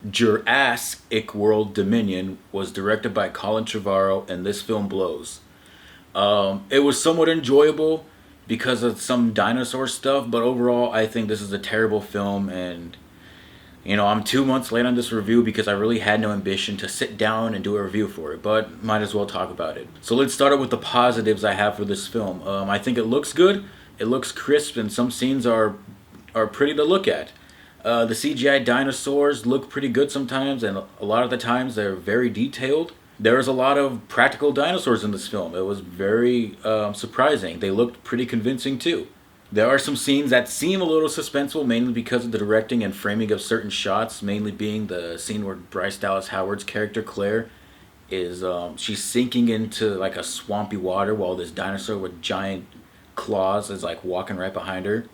JurASSic World Dominion was directed by Colin Trevorrow, and this film blows. It was somewhat enjoyable because of some dinosaur stuff, but overall, I think this is a terrible film, and I'm 2 months late on this review because I really had no ambition to sit down and do a review for it, but might as well talk about it. So let's start out with the positives I have for this film. I think it looks good, it looks crisp, and some scenes are pretty to look at. The CGI dinosaurs look pretty good sometimes, and a lot of the times they're very detailed. There's a lot of practical dinosaurs in this film. It was very surprising. They looked pretty convincing too. There are some scenes that seem a little suspenseful, mainly because of the directing and framing of certain shots, mainly being the scene where Bryce Dallas Howard's character, Claire, is she's sinking into like a swampy water while this dinosaur with giant claws is like walking right behind her.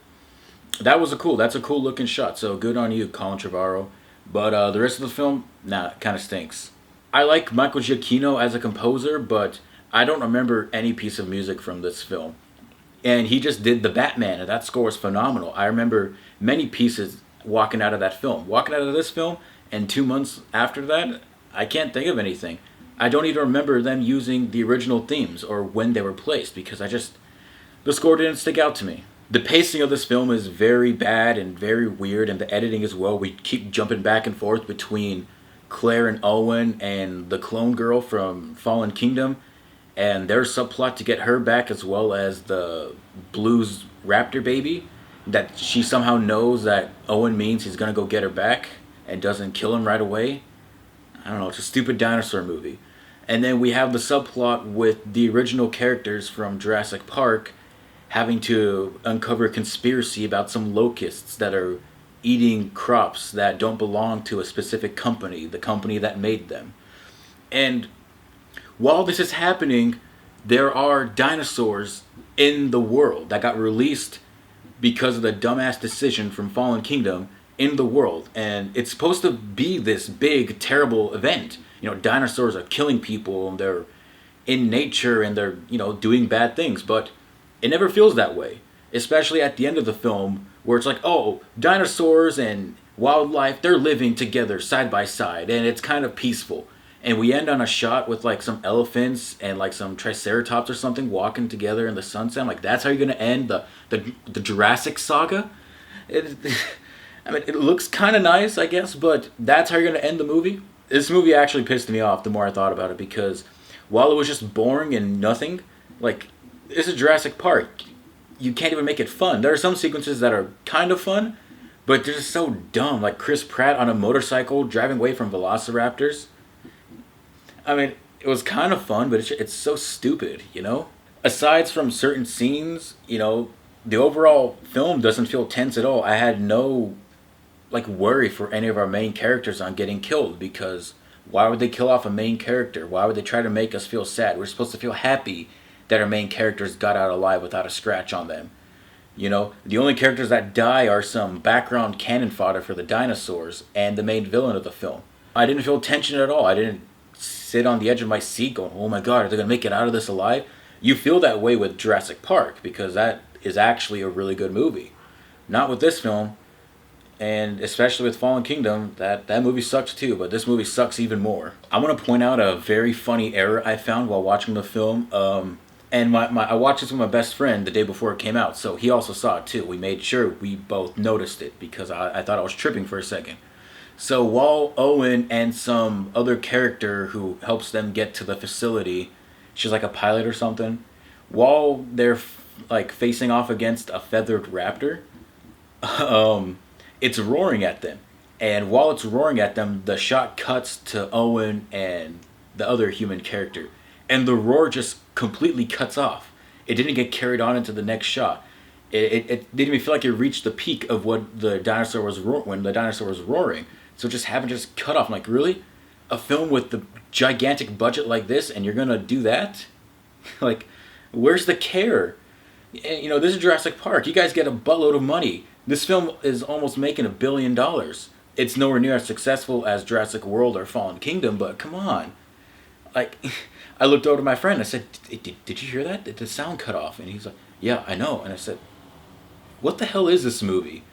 That's a cool looking shot, so good on you, Colin Trevorrow. But the rest of the film, nah, kind of stinks. I like Michael Giacchino as a composer, but I don't remember any piece of music from this film. And he just did the Batman, and that score was phenomenal. I remember many pieces walking out of that film. Walking out of this film, and 2 months after that, I can't think of anything. I don't even remember them using the original themes or when they were placed because the score didn't stick out to me. The pacing of this film is very bad and very weird, and the editing as well. We keep jumping back and forth between Claire and Owen and the clone girl from Fallen Kingdom, and their subplot to get her back, as well as the Blues raptor baby, that she somehow knows that Owen means he's gonna go get her back and doesn't kill him right away. I don't know, it's a stupid dinosaur movie. And then we have the subplot with the original characters from Jurassic Park having to uncover a conspiracy about some locusts that are eating crops that don't belong to a specific company, the company that made them. And while this is happening, there are dinosaurs in the world that got released because of the dumbass decision from Fallen Kingdom in the world. And it's supposed to be this big, terrible event. Dinosaurs are killing people and they're in nature and they're, doing bad things. But it never feels that way. Especially at the end of the film where it's like, oh, dinosaurs and wildlife, they're living together side by side and it's kind of peaceful. And we end on a shot with like some elephants and like some triceratops or something walking together in the sunset. I'm like, that's how you're gonna end the Jurassic saga? It, it looks kind of nice, I guess, but that's how you're gonna end the movie. This movie actually pissed me off the more I thought about it because while it was just boring and nothing, like this is Jurassic Park. You can't even make it fun. There are some sequences that are kind of fun, but they're just so dumb. Like Chris Pratt on a motorcycle driving away from velociraptors. It was kind of fun, but it's so stupid. Aside from certain scenes, the overall film doesn't feel tense at all. I had no, worry for any of our main characters on getting killed because why would they kill off a main character? Why would they try to make us feel sad? We're supposed to feel happy that our main characters got out alive without a scratch on them. The only characters that die are some background cannon fodder for the dinosaurs and the main villain of the film. I didn't feel tension at all. I didn't sit on the edge of my seat going, oh my god, are they going to make it out of this alive? You feel that way with Jurassic Park because that is actually a really good movie. Not with this film, and especially with Fallen Kingdom, that movie sucks too, but this movie sucks even more. I want to point out a very funny error I found while watching the film. And I watched this with my best friend the day before it came out, so he also saw it too. We made sure we both noticed it because I thought I was tripping for a second. So while Owen and some other character who helps them get to the facility, she's like a pilot or something, while they're facing off against a feathered raptor, it's roaring at them. And while it's roaring at them, the shot cuts to Owen and the other human character. And the roar just completely cuts off. It didn't get carried on into the next shot. It didn't even feel like it reached the peak of what the dinosaur was when the dinosaur was roaring. So just having just cut off. I'm like, really? A film with the gigantic budget like this and you're gonna do that? Where's the care? This is Jurassic Park. You guys get a buttload of money. This film is almost making $1 billion. It's nowhere near as successful as Jurassic World or Fallen Kingdom, but come on. I looked over to my friend. I said, did you hear that? Did the sound cut off? And he's like, yeah, I know. And I said, what the hell is this movie?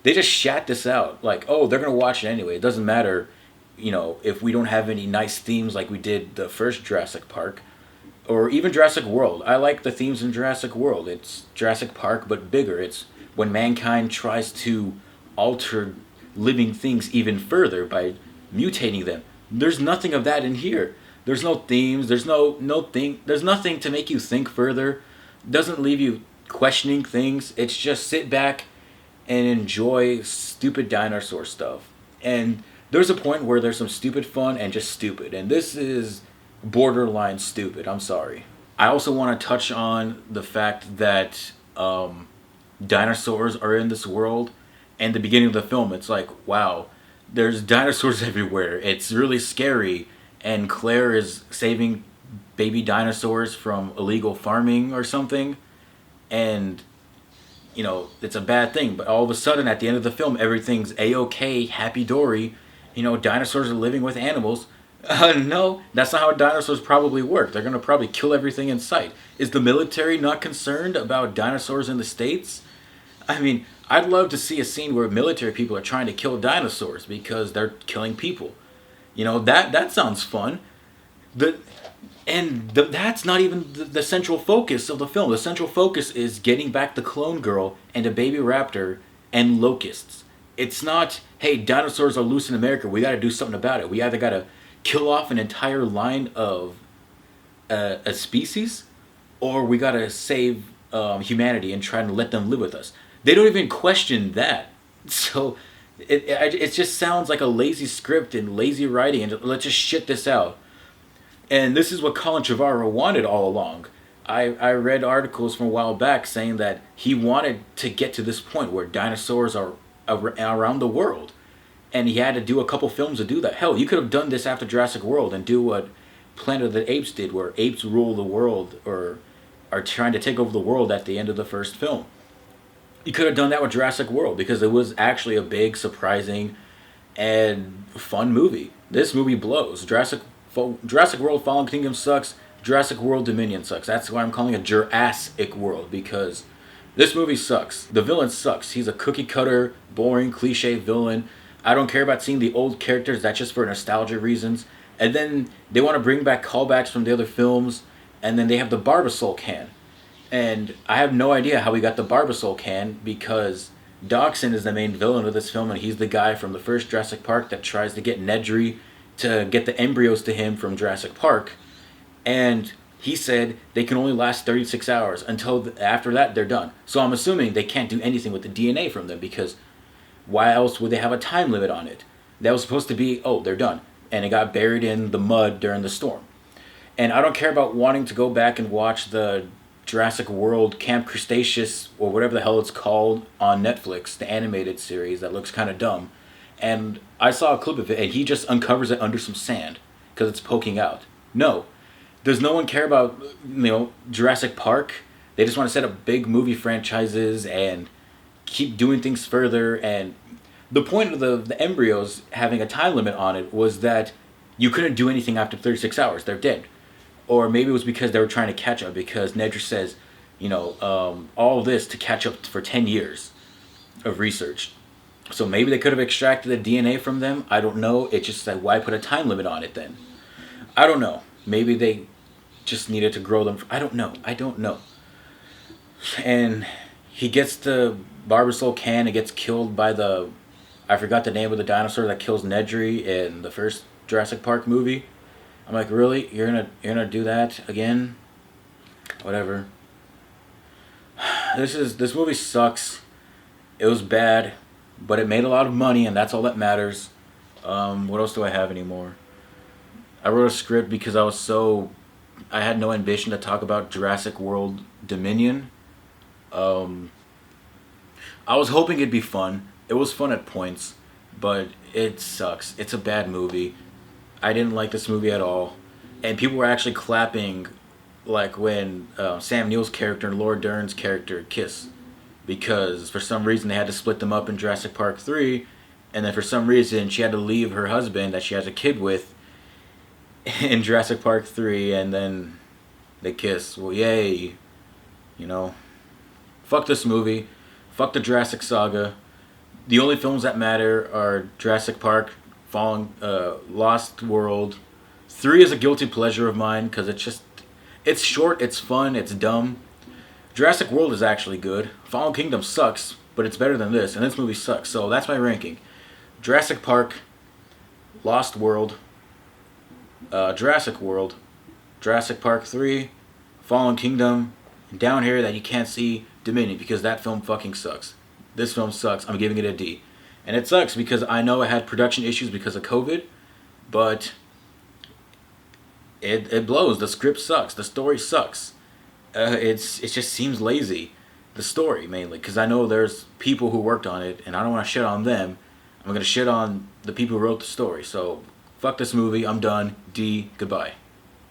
They just shat this out. Like, oh, they're gonna watch it anyway. It doesn't matter, if we don't have any nice themes like we did the first Jurassic Park, or even Jurassic World. I like the themes in Jurassic World. It's Jurassic Park but bigger. It's when mankind tries to alter living things even further by mutating them. There's nothing of that in here. There's no themes. There's no thing. There's nothing to make you think further. Doesn't leave you questioning things. It's just sit back and enjoy stupid dinosaur stuff. And there's a point where there's some stupid fun and just stupid. And this is borderline stupid. I'm sorry. I also want to touch on the fact that dinosaurs are in this world. And the beginning of the film, it's like, wow, there's dinosaurs everywhere. It's really scary. And Claire is saving baby dinosaurs from illegal farming or something. And it's a bad thing. But all of a sudden, at the end of the film, everything's a-okay, happy dory. Dinosaurs are living with animals. No, that's not how dinosaurs probably work. They're gonna probably kill everything in sight. Is the military not concerned about dinosaurs in the States? I mean, I'd love to see a scene where military people are trying to kill dinosaurs because they're killing people. That sounds fun. The that's not even the central focus of the film. The central focus is getting back the clone girl and a baby raptor and locusts. It's not, hey, dinosaurs are loose in America. We got to do something about it. We either got to kill off an entire line of a species, or we got to save humanity and try to let them live with us. They don't even question that. So it just sounds like a lazy script and lazy writing, and let's just shit this out. And this is what Colin Trevorrow wanted all along. I read articles from a while back saying that he wanted to get to this point where dinosaurs are around the world. And he had to do a couple films to do that. Hell, you could have done this after Jurassic World and do what Planet of the Apes did, where apes rule the world or are trying to take over the world at the end of the first film. You could have done that with Jurassic World because it was actually a big, surprising, and fun movie. This movie blows. Jurassic World Fallen Kingdom sucks. Jurassic World Dominion sucks. That's why I'm calling it JurASSic World, because this movie sucks. The villain sucks. He's a cookie cutter, boring, cliche villain. I don't care about seeing the old characters. That's just for nostalgia reasons. And then they want to bring back callbacks from the other films. And then they have the Barbasol can. And I have no idea how we got the Barbasol can, because Dawson is the main villain of this film, and he's the guy from the first Jurassic Park that tries to get Nedry to get the embryos to him from Jurassic Park. And he said they can only last 36 hours. Until after that, they're done. So I'm assuming they can't do anything with the DNA from them, because why else would they have a time limit on it? That was supposed to be, oh, they're done. And it got buried in the mud during the storm. And I don't care about wanting to go back and watch the Jurassic World Camp Cretaceous, or whatever the hell it's called, on Netflix, the animated series that looks kind of dumb. And I saw a clip of it, and he just uncovers it under some sand because it's poking out. No. Does no one care about, Jurassic Park? They just want to set up big movie franchises and keep doing things further. And the point of the embryos having a time limit on it was that you couldn't do anything after 36 hours. They're dead. Or maybe it was because they were trying to catch up, because Nedry says, all of this to catch up for 10 years of research. So maybe they could have extracted the DNA from them. I don't know. It's just like, why put a time limit on it then? I don't know. Maybe they just needed to grow them. I don't know. And he gets the Barbasol can and gets killed by I forgot the name of the dinosaur that kills Nedry in the first Jurassic Park movie. I'm like, really? You're gonna do that again? Whatever. This movie sucks. It was bad, but it made a lot of money, and that's all that matters. What else do I have anymore? I wrote a script because I had no ambition to talk about Jurassic World Dominion. I was hoping it'd be fun. It was fun at points, but it sucks. It's a bad movie. I didn't like this movie at all. And people were actually clapping like when Sam Neill's character and Laura Dern's character kiss. Because for some reason they had to split them up in Jurassic Park 3. And then for some reason she had to leave her husband that she has a kid with in Jurassic Park 3. And then they kiss. Well, yay. Fuck this movie. Fuck the Jurassic saga. The only films that matter are Jurassic Park, Fallen, Lost World. 3 is a guilty pleasure of mine because it's short, it's fun, it's dumb. Jurassic World is actually good. Fallen Kingdom sucks, but it's better than this, and this movie sucks. So that's my ranking: Jurassic Park, Lost World, Jurassic World, Jurassic Park 3, Fallen Kingdom, and down here that you can't see, Dominion, because that film fucking sucks. This film sucks. I'm giving it a D. And it sucks because I know it had production issues because of COVID, but it blows. The script sucks. The story sucks. It just seems lazy. The story mainly, because I know there's people who worked on it, and I don't want to shit on them. I'm gonna shit on the people who wrote the story. So fuck this movie. I'm done. D. Goodbye.